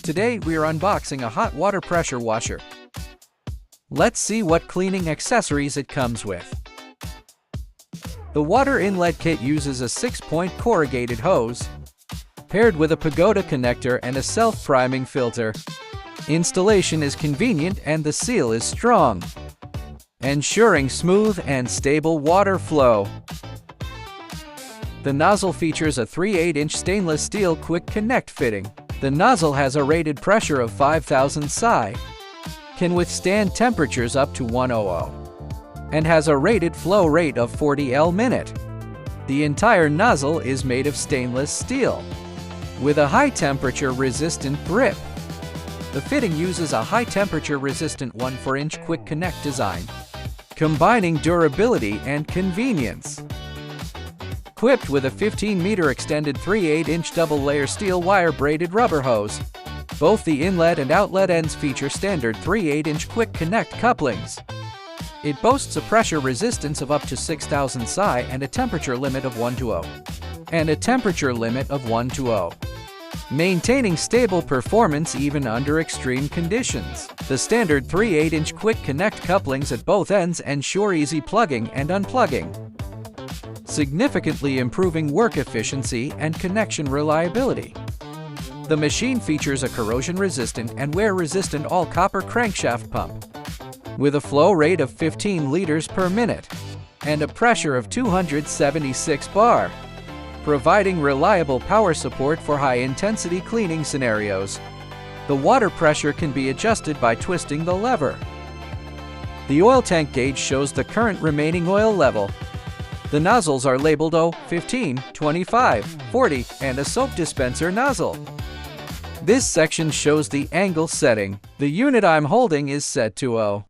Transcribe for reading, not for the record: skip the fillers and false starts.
Today we are unboxing a hot water pressure washer. Let's see what cleaning accessories it comes with. The water inlet kit uses a 6-point corrugated hose, paired with a pagoda connector and a self-priming filter. Installation is convenient and the seal is strong, ensuring smooth and stable water flow. The nozzle features a 3/8-inch stainless steel quick connect fitting. The nozzle has a rated pressure of 5,000 psi, can withstand temperatures up to 100, and has a rated flow rate of 40 L/minute. The entire nozzle is made of stainless steel, with a high-temperature resistant grip. The fitting uses a high-temperature resistant 1/4-inch quick connect design, combining durability and convenience. Equipped with a 15-meter extended 3/8-inch double-layer steel wire braided rubber hose. Both the inlet and outlet ends feature standard 3/8-inch quick connect couplings. It boasts a pressure resistance of up to 6,000 psi and a temperature limit of 1 to 0. Maintaining stable performance even under extreme conditions. The standard 3/8-inch quick connect couplings at both ends ensure easy plugging and unplugging, significantly improving work efficiency and connection reliability. The machine features a corrosion-resistant and wear-resistant all-copper crankshaft pump, with a flow rate of 15 liters per minute and a pressure of 276 bar, providing reliable power support for high-intensity cleaning scenarios. The water pressure can be adjusted by twisting the lever. The oil tank gauge shows the current remaining oil level. The nozzles are labeled O, 15, 25, 40, and a soap dispenser nozzle. This section shows the angle setting. The unit I'm holding is set to O.